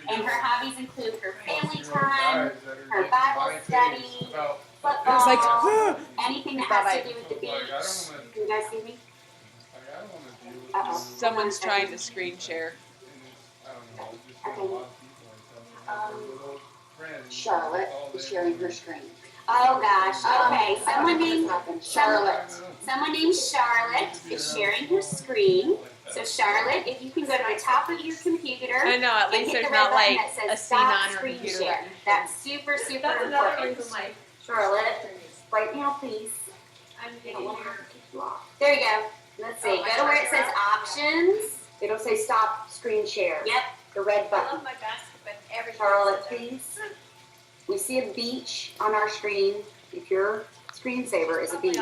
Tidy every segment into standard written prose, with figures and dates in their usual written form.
And her hobbies include her family time, her Bible study, football, anything that has to do with the beach. Can you guys see me? Someone's trying to screen share. Charlotte is sharing her screen. Oh gosh, okay. Someone named Charlotte is sharing her screen. So Charlotte, if you can go to the top of your computer, I know, at least there's not like a scene on her computer. Share. That's super important. Charlotte, right now, please. There you go. Let's see. Go to where it says options. It'll say stop screen share. Yep. The red button. Charlotte, please. We see a beach on our screen. If your screensaver is a beach.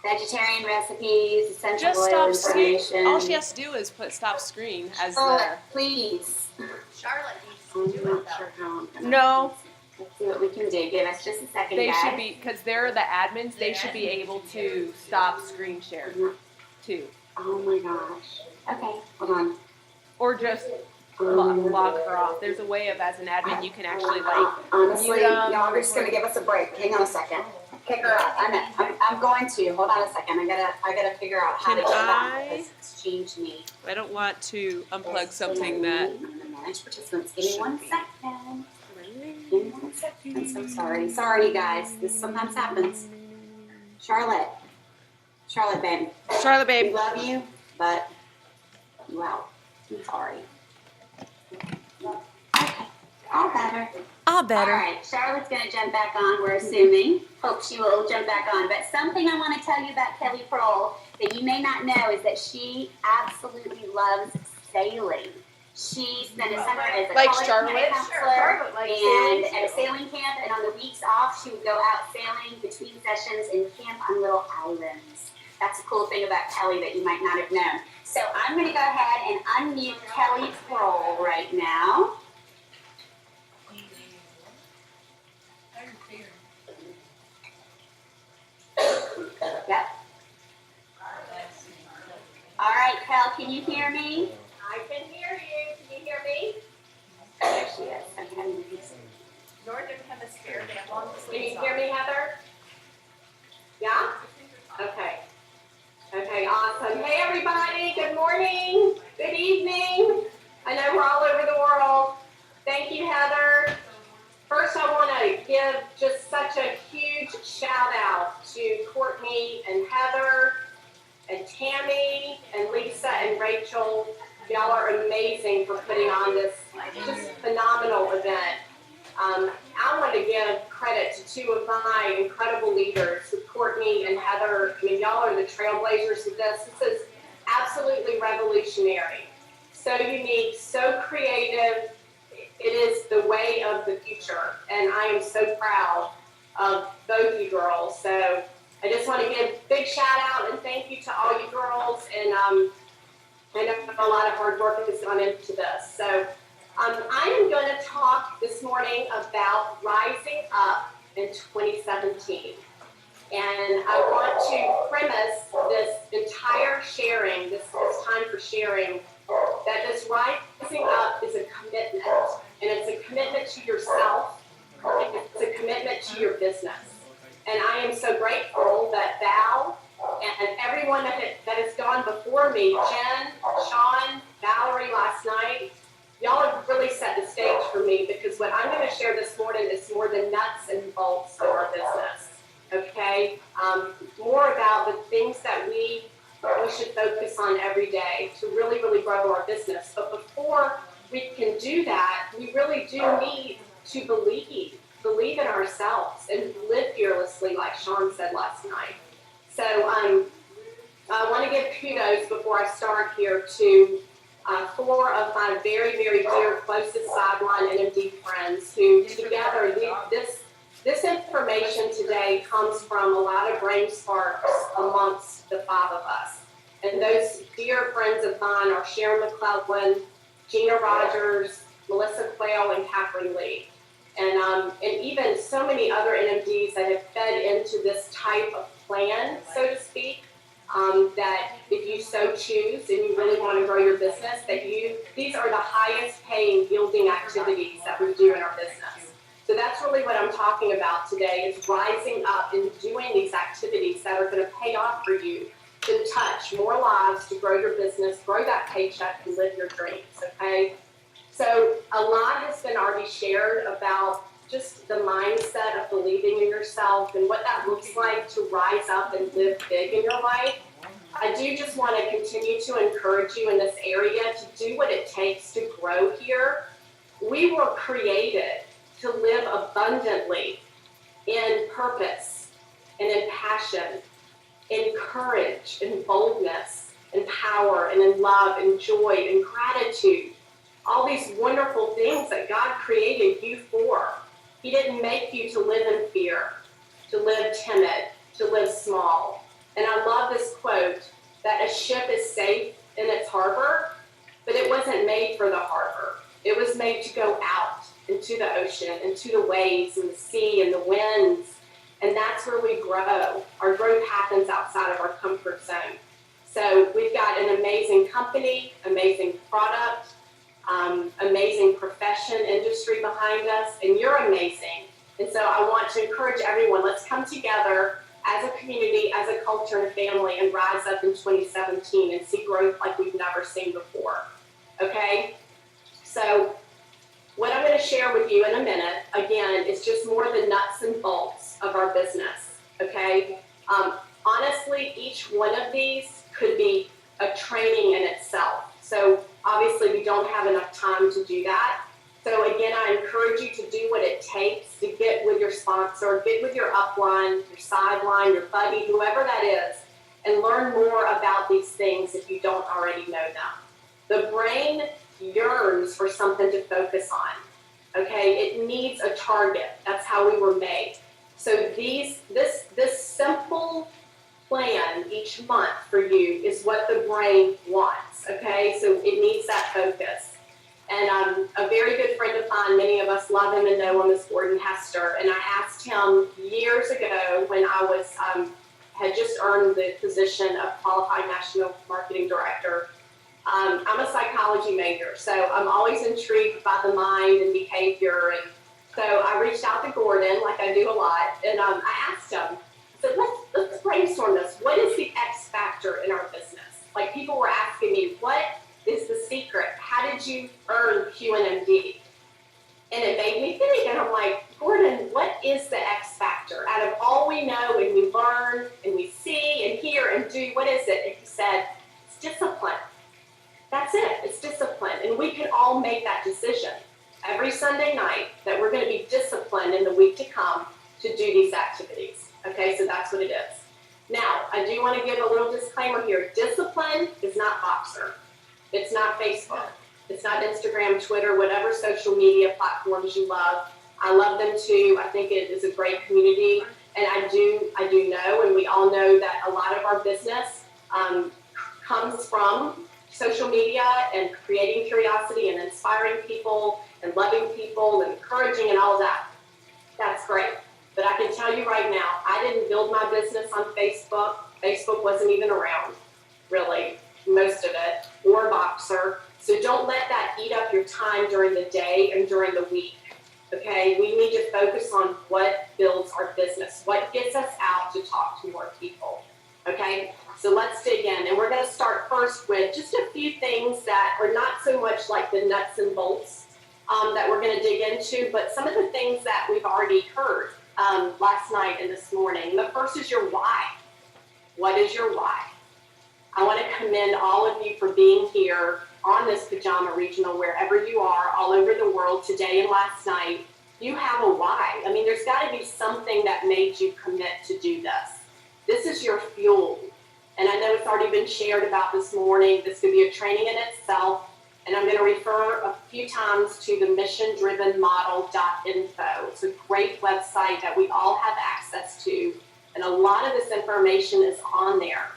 Vegetarian recipes, essential Just oil stop screen. information. All she has to do is put stop screen as Charlotte, please. Charlotte needs to do it though. No, Let's see what we can do. Give us just a second, they guys. should be, because they're the admins, they should be able to stop screen share too. Oh my gosh. Okay. Hold on. Or just log her off. There's a way of, as an admin, you can actually like Honestly, mute them. y'all are just gonna give us a break. Hang on a second. Kick her out. I'm going to. Hold on a second. I gotta figure out how to Can do that I? because it's changed me. I don't want to unplug something that. Manage participants. Give me 1 second. Give me 1 second. I'm so sorry. Sorry, you guys. This sometimes happens. Charlotte, babe. Charlotte, We babe. love you, but you out. I'm sorry. Okay. All better. All All better. right, Charlotte's going to jump back on, we're assuming. Hope she will jump back on. But something I want to tell you about Kelly Kroll that you may not know is that she absolutely loves sailing. She spent a summer as a Like college Charlotte? counselor Like and sailing at a sailing camp. And on the weeks off, she would go out sailing between sessions and camp on little islands. That's a cool thing about Kelly that you might not have known. So I'm going to go ahead and unmute Kelly Kroll right now. Yep. All right, Kel, can you hear me? I can hear you. Can you hear me? There she is. Okay. Northern Hemisphere, they have long Can sleeves you on. hear me, Heather? Yeah? Okay. Okay, awesome. Hey, everybody. Good morning. Good evening. I know we're all over the world. Thank you, Heather. First, I want to give just such a huge shout out to Courtney and Heather and Tammy and Lisa and Rachel. Y'all are amazing for putting on this just phenomenal event. I want to give credit to two of my incredible leaders, Courtney and Heather. I mean, y'all are the trailblazers of this. This is absolutely revolutionary. So unique, so creative. It is the way of the future, and I am so proud of both you girls. So I just want to give a big shout out and thank you to all you girls, and I know a lot of hard work has gone into this. So I am going to talk this morning about rising up in 2017. And I want to premise this entire sharing, this time for sharing, that this rising up is a commitment. And it's a commitment to yourself. It's a commitment to your business. And I am so grateful that Val and everyone that has gone before me, Jen, Sean, Valerie last night, y'all have really set the stage for me, because what I'm going to share this morning is more than nuts and bolts of our business. Okay? More about the things that we should focus on every day to really, really grow our business. But before we can do that, we really do need to believe in ourselves and live fearlessly, like Sean said last night. So I want to give kudos before I start here to four of my very, very dear, closest sideline NMD friends who together, this information today comes from a lot of brain sparks amongst the five of us. And those dear friends of mine are Sharon McClellan, Gina Rogers, Melissa Quayle, and Catherine Lee. And even so many other NMDs that have fed into this type of plan, so to speak. that if you so choose and you really want to grow your business, these are the highest paying yielding activities that we do in our business. So that's really what I'm talking about today, is rising up and doing these activities that are going to pay off for you to touch more lives, to grow your business, grow that paycheck, and live your dreams, okay? So a lot has been already shared about just the mindset of believing in yourself and what that looks like to rise up and live big in your life. I do just want to continue to encourage you in this area to do what it takes to grow here. We were created to live abundantly in purpose and in passion, in courage, in boldness, in power, and in love, and joy, and gratitude. All these wonderful things that God created you for. He didn't make you to live in fear, to live timid, to live small. And I love this quote, that a ship is safe in its harbor, but it wasn't made for the harbor. It was made to go out into the ocean, into the waves and the sea and the winds. And that's where we grow. Our growth happens outside of our comfort zone. So we've got an amazing company, amazing product, amazing profession, industry behind us, and you're amazing. And so I want to encourage everyone, let's come together as a community, as a culture and family, and rise up in 2017 and see growth like we've never seen before. Okay? So what I'm going to share with you in a minute, again, is just more the nuts and bolts of our business. Okay? Honestly, each one of these could be a training in itself. So obviously we don't have enough time to do that. So again, I encourage you to do what it takes to get with your sponsor, get with your upline, your sideline, your buddy, whoever that is, and learn more about these things if you don't already know them. The brain yearns for something to focus on. Okay, it needs a target. That's how we were made. So this simple plan each month for you is what the brain wants. Okay, so it needs that focus. And a very good friend of mine, many of us love him and know him, is Gordon Hester. And I asked him years ago when I was had just earned the position of Qualified National Marketing Director. I'm a psychology major, so I'm always intrigued by the mind and behavior. And so I reached out to Gordon, like I do a lot, and I asked him, I said, let's brainstorm this. What is the X factor in our business? Like, people were asking me, what is the secret? How did you earn QNMD? And it made me think, and I'm like, Gordon, what is the X factor? Out of all we know and we learn and we see and hear and do, what is it? And he said, it's discipline. That's it, it's discipline. And we can all make that decision every Sunday night that we're going to be disciplined in the week to come to do these activities. Okay, so that's what it is. Now, I do want to give a little disclaimer here. Discipline is not Voxer. It's not Facebook. It's not Instagram, Twitter, whatever social media platforms you love. I love them too. I think it is a great community. And I do know, and we all know, that a lot of our business comes from social media and creating curiosity and inspiring people and loving people and encouraging and all that. That's great. But I can tell you right now, I didn't build my business on Facebook. Facebook wasn't even around, really, most of it, or Voxer. So don't let that eat up your time during the day and during the week. Okay, we need to focus on what builds our business, what gets us out to talk to more people. Okay, so let's dig in. And we're going to start first with just a few things that are not so much like the nuts and bolts that we're going to dig into, but some of the things that we've already heard last night and this morning. The first is your why. What is your why? I want to commend all of you for being here on this Pajama Regional, wherever you are, all over the world today and last night. You have a why. I mean, there's got to be something that made you commit to do this. This is your fuel. And I know it's already been shared about this morning. This could be a training in itself. And I'm going to refer a few times to the missiondrivenmodel.info. It's a great website that we all have access to. And a lot of this information is on there.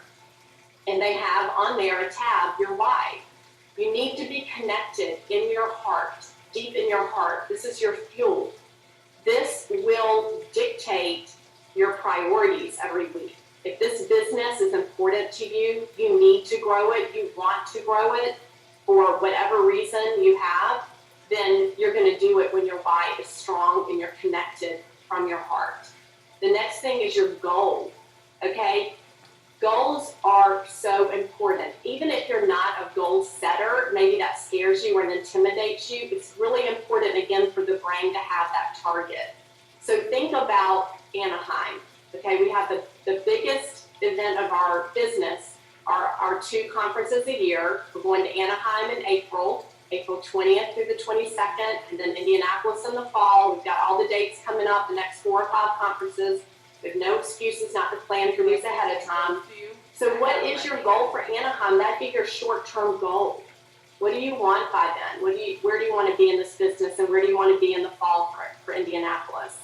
And they have on there a tab, your why. You need to be connected in your heart, deep in your heart. This is your fuel. This will dictate your priorities every week. If this business is important to you, you need to grow it, you want to grow it for whatever reason you have, then you're going to do it when your why is strong and you're connected from your heart. The next thing is your goal, okay? Goals are so important. Even if you're not a goal setter, maybe that scares you or intimidates you, it's really important, again, for the brain to have that target. So think about Anaheim, okay? We have the biggest event of our business, our 2 conferences a year. We're going to Anaheim in April 20th through the 22nd, and then Indianapolis in the fall. We've got all the dates coming up, the next 4 or 5 conferences. We have no excuses not to plan for these ahead of time. So what is your goal for Anaheim? That'd be your short-term goal. What do you want by then? Where do you want to be in this business, and where do you want to be in the fall for Indianapolis?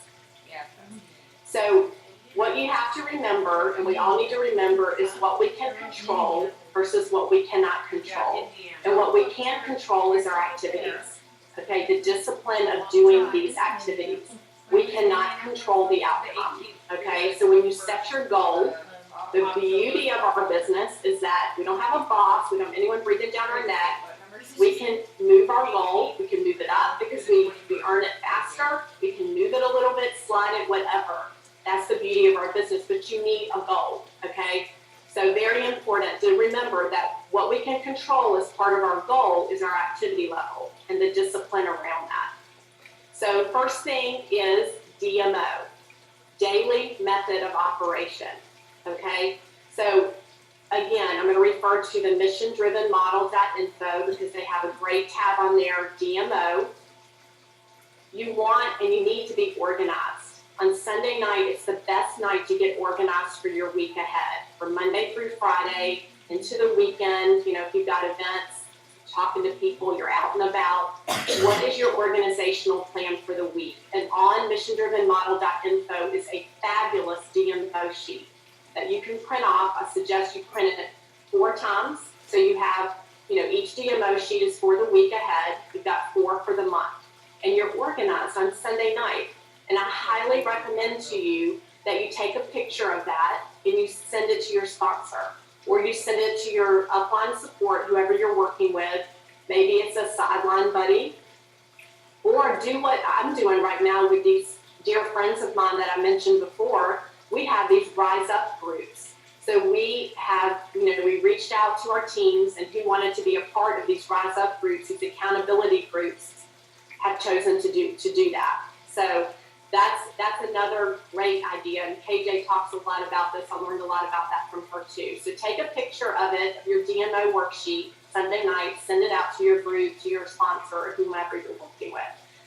So what you have to remember, and we all need to remember, is what we can control versus what we cannot control. And what we can't control is our activities, okay? The discipline of doing these activities. We cannot control the outcome, okay? So when you set your goal, the beauty of our business is that we don't have a boss, we don't have anyone breathing down our neck. We can move our goal, we can move it up because we earn it faster, we can move it a little bit, slide it, whatever. That's the beauty of our business, but you need a goal, okay? So very important to remember that what we can control as part of our goal is our activity level and the discipline around that. So first thing is DMO, Daily Method of Operation, okay? So again, I'm going to refer to the missiondrivenmodel.info because they have a great tab on there, DMO. You want and you need to be organized. On Sunday night, it's the best night to get organized for your week ahead, from Monday through Friday into the weekend. You know, if you've got events, talking to people, you're out and about. What is your organizational plan for the week? And on missiondrivenmodel.info is a fabulous DMO sheet that you can print off. I suggest you print it 4 times. So you have, each DMO sheet is for the week ahead. You've got 4 for the month. And you're organized on Sunday night. And I highly recommend to you that you take a picture of that and you send it to your sponsor, or you send it to your upline support, whoever you're working with. Maybe it's a sideline buddy, or do what I'm doing right now with these dear friends of mine that I mentioned before. We have these Rise Up groups. So we have, we reached out to our teams and who wanted to be a part of these Rise Up groups, these accountability groups, have chosen to do that. So that's another great idea, and KJ talks a lot about this. I learned a lot about that from her too. So take a picture of it, of your DMO worksheet, Sunday night, send it out to your group, to your sponsor, or whomever you're working with.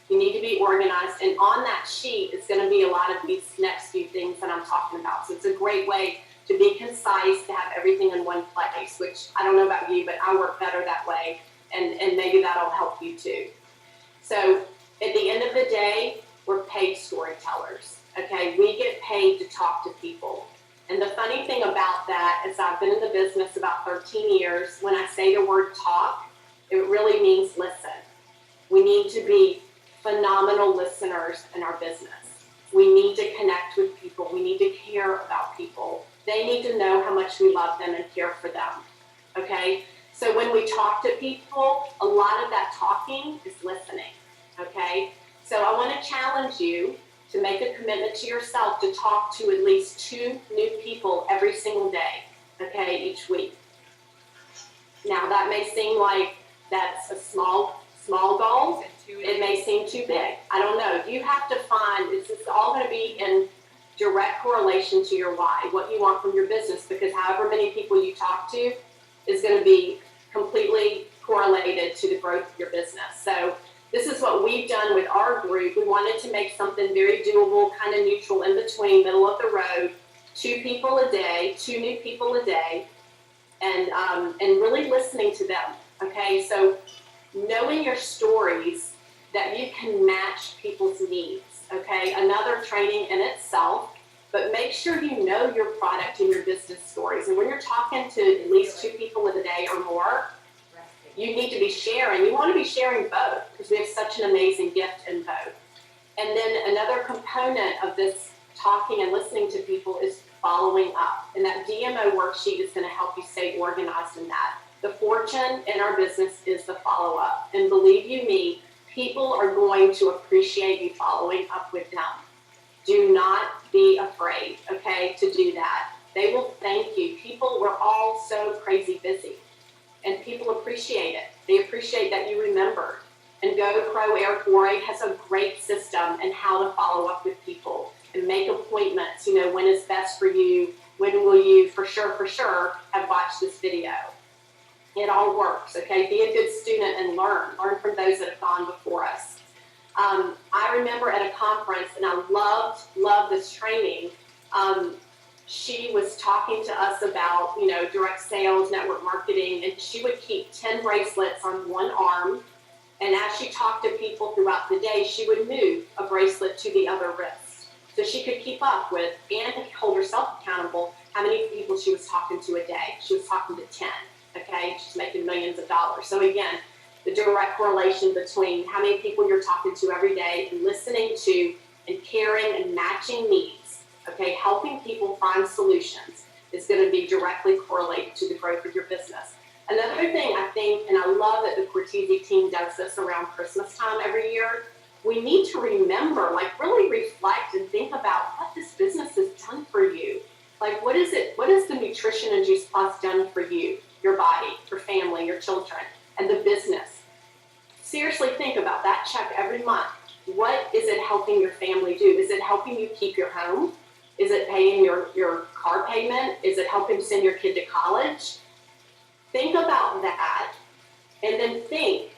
You need to be organized, and on that sheet is going to be a lot of these next few things that I'm talking about. So it's a great way to be concise, to have everything in one place, which I don't know about you, but I work better that way, and maybe that'll help you too. So at the end of the day, we're paid storytellers, okay? We get paid to talk to people. And the funny thing about that is I've been in the business about 13 years. When I say the word talk, it really means listen. We need to be phenomenal listeners in our business. We need to connect with people. We need to care about people. They need to know how much we love them and care for them, okay? So when we talk to people, a lot of that talking is listening, okay? So I want to challenge you to make a commitment to yourself to talk to at least 2 new people every single day, okay, each week. Now that may seem like that's a small goal. It may seem too big. I don't know. You have to find, this is all going to be in direct correlation to your why, what you want from your business, because however many people you talk to is going to be completely correlated to the growth of your business. So this is what we've done with our group. We wanted to make something very doable, kind of neutral, in between, middle of the road, 2 people a day, 2 new people a day, and really listening to them, okay? So knowing your stories that you can match people's needs, okay? Another training in itself, but make sure you know your product and your business stories. And when you're talking to at least 2 people a day or more, you need to be sharing. You want to be sharing both because we have such an amazing gift in both. And then another component of this talking and listening to people is following up. And that DMO worksheet is going to help you stay organized in that. The fortune in our business is the follow-up. And believe you me, people are going to appreciate you following up with them. Do not be afraid, okay, to do that. They will thank you. People, we're all so crazy busy, and people appreciate it. They appreciate that you remembered. And GoPro Air 4A has a great system in how to follow up with people and make appointments. You know, when is best for you? When will you for sure have watched this video? It all works, okay? Be a good student and learn. Learn from those that have gone before us. I remember at a conference, and I loved this training. She was talking to us about, you know, direct sales, network marketing, and she would keep 10 bracelets on one arm. And as she talked to people throughout the day, she would move a bracelet to the other wrist. So she could keep up with and hold herself accountable how many people she was talking to a day. She was talking to 10, okay? She's making millions of dollars. So again, the direct correlation between how many people you're talking to every day and listening to and caring and matching needs, okay? Helping people find solutions is going to be directly correlated to the growth of your business. Another thing I think, and I love that the Cortese team does this around Christmas time every year, we need to remember, like really reflect and think about what this business has done for you. Like what is the Nutrition and Juice Plus done for you, your body, your family, your children, and the business? Seriously think about that check every month. What is it helping your family do? Is it helping you keep your home? Is it paying your car payment? Is it helping send your kid to college? Think about that, and then think,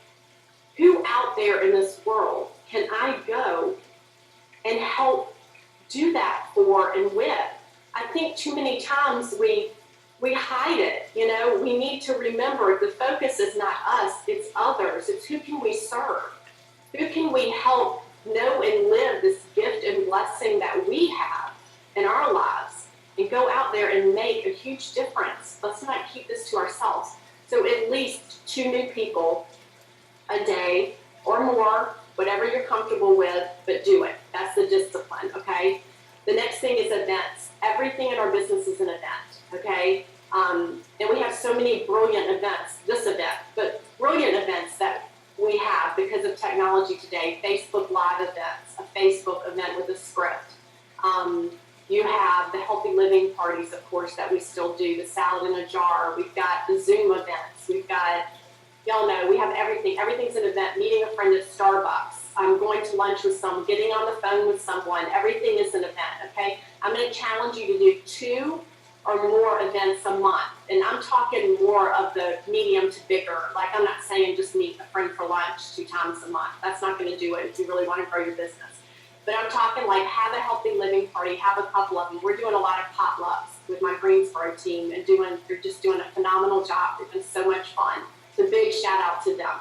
who out there in this world can I go and help do that for and with? I think too many times we hide it, you know. We need to remember the focus is not us, it's others. It's who can we serve? Who can we help know and live this gift and blessing that we have in our lives and go out there and make a huge difference. Let's not keep this to ourselves. So at least 2 new people a day or more, whatever you're comfortable with, but do it. That's the discipline, okay? The next thing is events. Everything in our business is an event, okay? And we have so many brilliant events, this event, but brilliant events that we have because of technology today. Facebook Live events, a Facebook event with a script. You have the healthy living parties, of course, that we still do, the salad in a jar. We've got the Zoom events. We've got, y'all know, we have everything. Everything's an event. Meeting a friend at Starbucks. I'm going to lunch with someone, getting on the phone with someone. Everything is an event, okay? I'm going to challenge you to do 2 or more events a month. And I'm talking more of the medium to bigger. Like, I'm not saying just meet a friend for lunch 2 times a month. That's not going to do it if you really want to grow your business. But I'm talking like have a healthy living party, have a couple of them. We're doing a lot of potlucks with my Greensboro team and they're just doing a phenomenal job. They've been so much fun. So big shout out to them.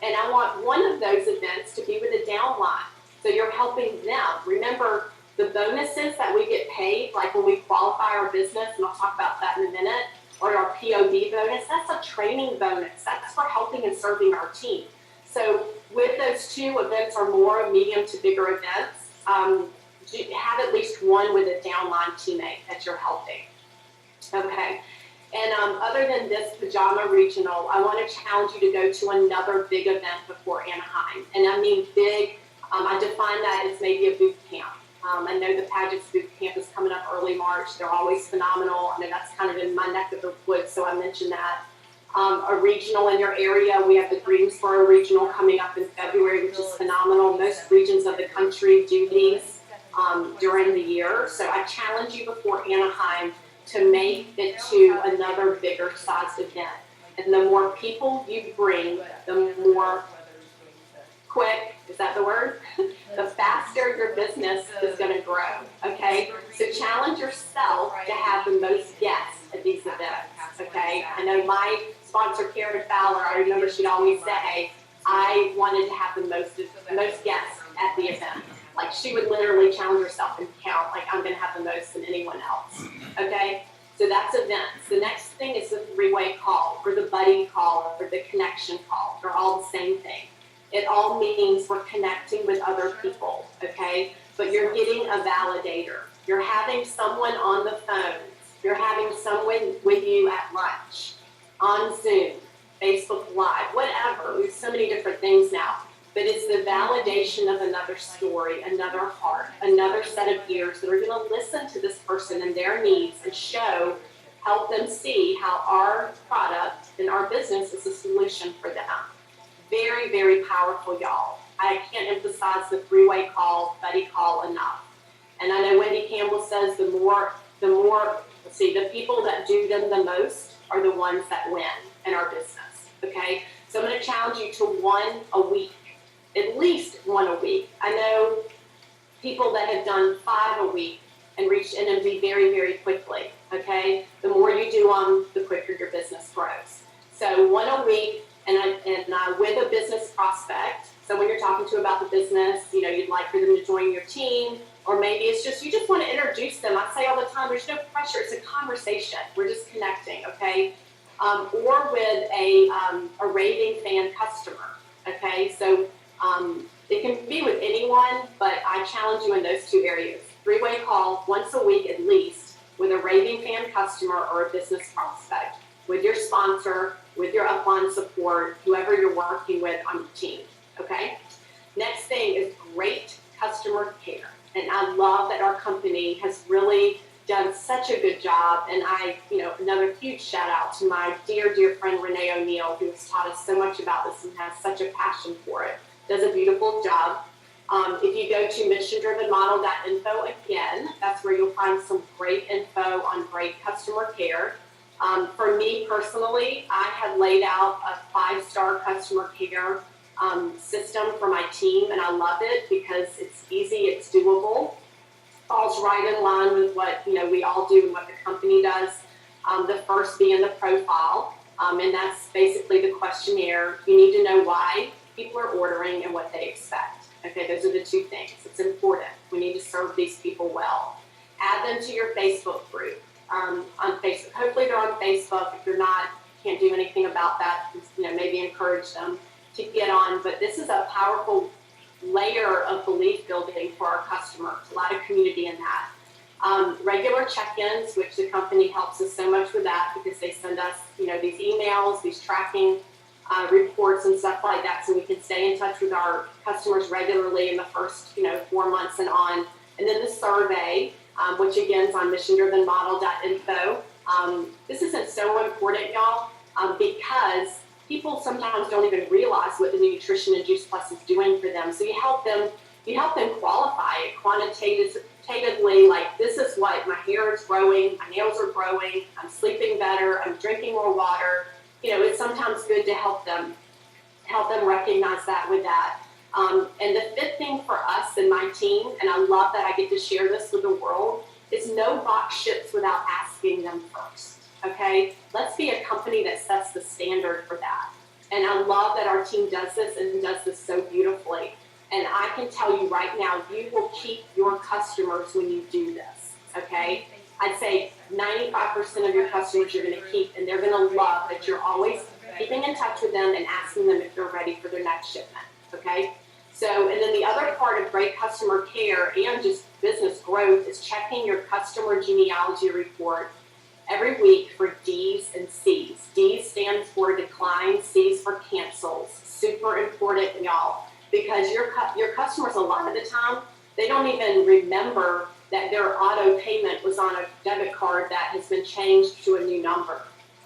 And I want one of those events to be with a downline. So you're helping them. Remember the bonuses that we get paid, like when we qualify our business, and I'll talk about that in a minute, or our POD bonus, that's a training bonus. That's for helping and serving our team. So with those 2 events or more, medium to bigger events, have at least one with a downline teammate that you're helping. Okay. And other than this pajama regional, I want to challenge you to go to another big event before Anaheim. And I mean big, I define that as maybe a boot camp. I know the Pageants boot camp is coming up early March. They're always phenomenal. I know that's kind of in my neck of the woods, so I mentioned that. A regional in your area. We have the Greensboro Regional coming up in February, which is phenomenal. Most regions of the country do these during the year. So I challenge you before Anaheim to make it to another bigger sized event. And the more people you bring, the more quick, is that the word? The faster your business is going to grow, okay? So challenge yourself to have the most guests at these events, okay? I know my sponsor, Karen Fowler, I remember she'd always say, I wanted to have the most guests at the event. Like she would literally challenge herself and count, like I'm going to have the most than anyone else, okay? So that's events. The next thing is the 3-way call, or the buddy call, or the connection call. They're all the same thing. It all means we're connecting with other people, okay? But you're getting a validator. You're having someone on the phone. You're having someone with you at lunch, on Zoom, Facebook Live, whatever. There's so many different things now. But it's the validation of another story, another heart, another set of ears that are going to listen to this person and their needs and help them see how our product and our business is a solution for them. Very, very powerful, y'all. I can't emphasize the three-way call, buddy call enough. And I know Wendy Campbell says the more, the people that do them the most are the ones that win in our business, okay? So I'm going to challenge you to one a week, at least one a week. I know people that have done 5 a week and reach NMD very, very quickly, okay? The more you do them, the quicker your business grows. So one a week, and with a business prospect, someone you're talking to about the business, you'd like for them to join your team, or maybe it's just, you just want to introduce them. I say all the time, there's no pressure, it's a conversation. We're just connecting, okay? Or with a raving fan customer, okay? So it can be with anyone, but I challenge you in those 2 areas. 3-way call once a week at least with a raving fan customer or a business prospect, with your sponsor, with your upline support, whoever you're working with on your team, okay? Next thing is great customer care. And I love that our company has really done such a good job. And another huge shout out to my dear, dear friend, Renee O'Neill, who has taught us so much about this and has such a passion for it. Does a beautiful job. If you go to missiondrivenmodel.info again, that's where you'll find some great info on great customer care. For me personally, I have laid out a 5-star customer care system for my team, and I love it because it's easy, it's doable, falls right in line with what we all do and what the company does. The first being the profile, and that's basically the questionnaire. You need to know why people are ordering and what they expect. Okay, those are the 2 things. It's important. We need to serve these people well. Add them to your Facebook group on Facebook. Hopefully they're on Facebook. If you're not, can't do anything about that. Maybe encourage them to get on. But this is a powerful layer of belief building for our customers. A lot of community in that. Regular check-ins, which the company helps us so much with that because they send us, these emails, these tracking reports and stuff like that, so we can stay in touch with our customers regularly in the first, 4 months and on. And then the survey, which again is on missiondrivenmodel.info. This isn't so important, y'all, because people sometimes don't even realize what the Nutrition and Juice Plus is doing for them. So you help them qualify it quantitatively, like this is what my hair is growing, my nails are growing, I'm sleeping better, I'm drinking more water. It's sometimes good to help them recognize that with that. And the 5th thing for us and my team, and I love that I get to share this with the world, is no box ships without asking them first, okay? Let's be a company that sets the standard for that. And I love that our team does this and does this so beautifully. And I can tell you right now, you will keep your customers when you do this, okay? I'd say 95% of your customers you're going to keep, and they're going to love that you're always keeping in touch with them and asking them if they're ready for their next shipment, okay? So, and then the other part of great customer care and just business growth is checking your customer genealogy report every week for D's and C's. D stands for decline, C's for cancels. Super important, y'all, because your customers a lot of the time, they don't even remember that their auto payment was on a debit card that has been changed to a new number.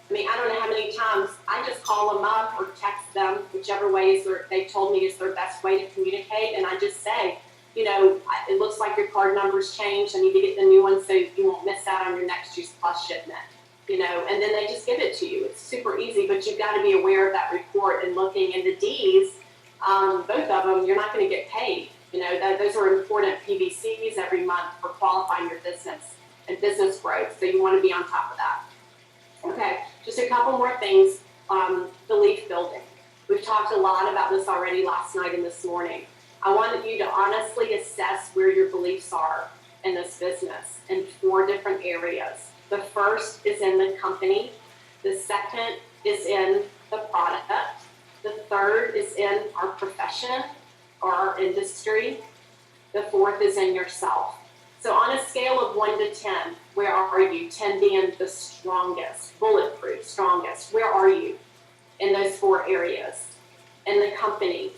I mean, I don't know how many times I just call them up or text them, whichever way they told me is their best way to communicate, and I just say, it looks like your card number's changed. I need to get the new one so you won't miss out on your next Juice Plus shipment. And then they just give it to you. It's super easy, but you've got to be aware of that report and looking. And the D's, both of them, you're not going to get paid. Those are important PVCs every month for qualifying your business and business growth. So you want to be on top of that. Okay, just a couple more things. Belief building. We've talked a lot about this already last night and this morning. I wanted you to honestly assess where your beliefs are in this business in 4 different areas. The first is in the company. The second is in the product. The third is in our profession or our industry. The 4th is in yourself. So on a scale of 1 to 10, where are you? 10 being the strongest, bulletproof, strongest. Where are you in those 4 areas? In the company,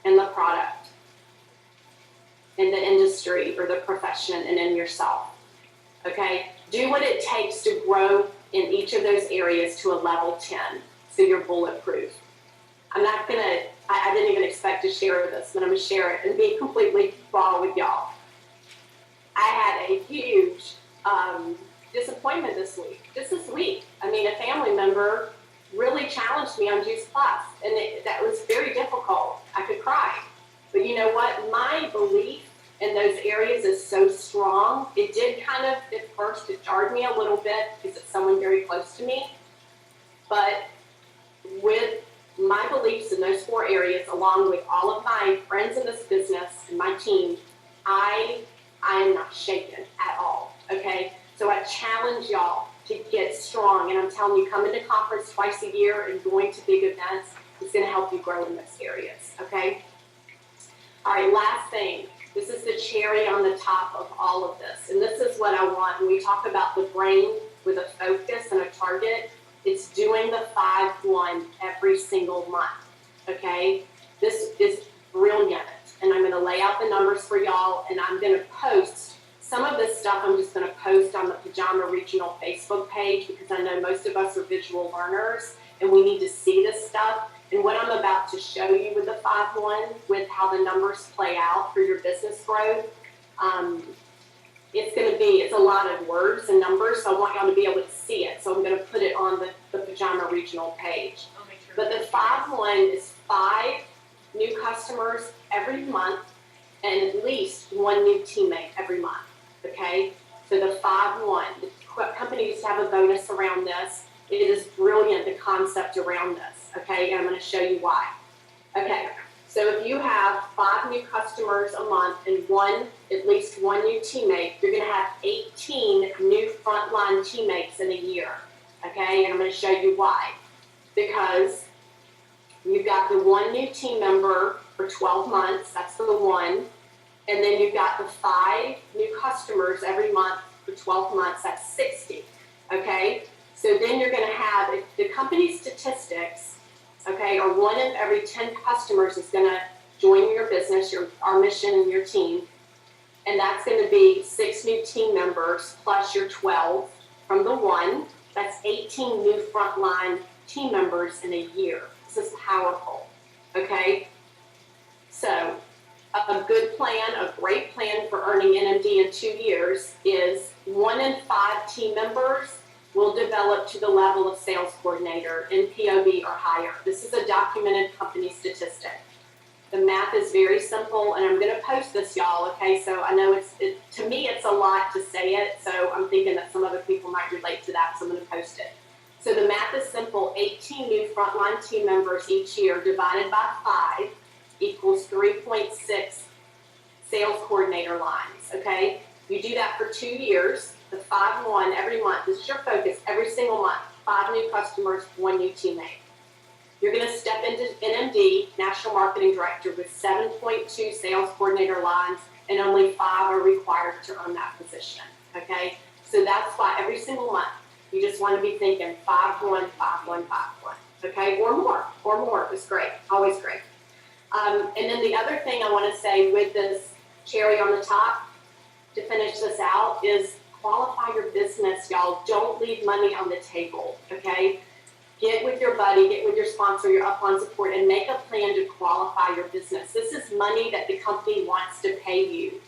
in the product, in the industry or the profession, and in yourself. Okay? Do what it takes to grow in each of those areas to a level 10, so you're bulletproof. I didn't even expect to share this, but I'm gonna share it and be completely raw with y'all. I had a huge disappointment this week. I mean, a family member really challenged me on Juice Plus, and that was very difficult. I could cry. But you know what? My belief in those areas is so strong. It did kind of, at first, it jarred me a little bit because it's someone very close to me. But with my beliefs in those 4 areas, along with all of my friends in this business and my team, I am not shaken at all, okay? So I challenge y'all to get strong, and I'm telling you, coming to conference twice a year and going to big events is gonna help you grow in those areas, okay? All right, last thing. This is the cherry on the top of all of this, and this is what I want. When we talk about the brain with a focus and a target, it's doing the 5-1 every single month, okay? This is brilliant, and I'm gonna lay out the numbers for y'all, and I'm gonna post some of this stuff. I'm just gonna post on the Pajama Regional Facebook page because I know most of us are visual learners, and we need to see this stuff. And what I'm about to show you with the 5-1, with how the numbers play out for your business growth, it's a lot of words and numbers, so I want y'all to be able to see it. So I'm gonna put it on the Pajama Regional page. But the 5-1 is 5 new customers every month and at least 1 new teammate every month, okay? So the 5-1, the company used to have a bonus around this. It is brilliant, the concept around this, okay? And I'm gonna show you why. Okay, so if you have 5 new customers a month and at least one new teammate, you're gonna have 18 new frontline teammates in a year, okay? And I'm gonna show you why. Because you've got the 1 new team member for 12 months, that's the 1, and then you've got the 5 new customers every month for 12 months, that's 60, okay? So then you're gonna have, if the company statistics, okay, or 1 of every 10 customers is gonna join your business, our mission and your team, and that's gonna be 6 new team members plus your 12 from the 1, that's 18 new frontline team members in a year. This is powerful, okay? So a good plan, a great plan for earning NMD in 2 years is 1 in 5 team members will develop to the level of sales coordinator in POB or higher. This is a documented company statistic. The math is very simple, and I'm gonna post this, y'all, okay? So I know to me, it's a lot to say it, so I'm thinking that some other people might relate to that, so I'm gonna post it. So the math is simple. 18 new frontline team members each year divided by 5 equals 3.6 sales coordinator lines, okay? You do that for 2 years, the 5-1 every month. This is your focus every single month. 5 new customers, 1 new teammate. You're gonna step into NMD, National Marketing Director, with 7.2 sales coordinator lines, and only 5 are required to earn that position, okay? So that's why every single month, you just want to be thinking 5-1, 5-1, 5-1, okay? Or more is great, always great. And then the other thing I want to say with this cherry on the top to finish this out is qualify your business, y'all. Don't leave money on the table, okay? Get with your buddy, get with your sponsor, your upline support, and make a plan to qualify your business. This is money that the company wants to pay you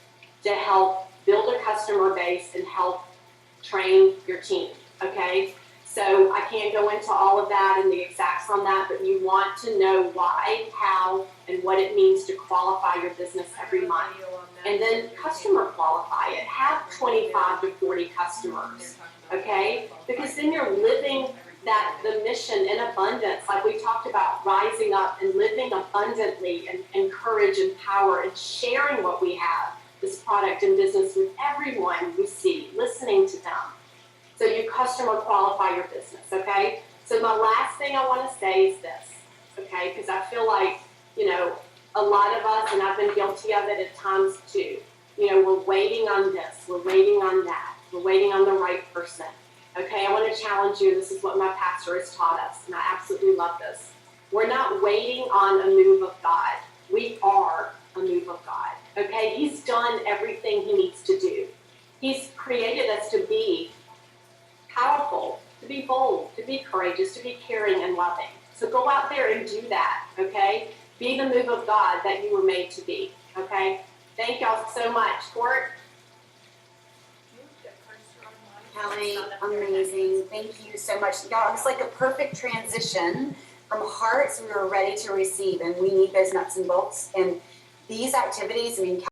to help build a customer base and help train your team. Okay, so I can't go into all of that and the exacts on that, but you want to know why, how, and what it means to qualify your business every month. And then customer qualify it. Have 25 to 40 customers, okay? Because then you're living the mission in abundance, like we talked about, rising up and living abundantly and courage and power and sharing what we have, this product and business, with everyone we see, listening to them. So you customer qualify your business, okay? So my last thing I want to say is this, okay? Because I feel like, a lot of us, and I've been guilty of it at times too, we're waiting on this, we're waiting on that, we're waiting on the right person. Okay, I want to challenge you. This is what my pastor has taught us, and I absolutely love this. We're not waiting on a move of God. We are a move of God. Okay, He's done everything He needs to do. He's created us to be powerful, to be bold, to be courageous, to be caring and loving. So go out there and do that, okay? Be the move of God that you were made to be, okay? Thank y'all so much. Court? Kelly, amazing. Thank you so much. Y'all, it's like a perfect transition from hearts we were ready to receive, and we need those nuts and bolts. And these activities, I mean,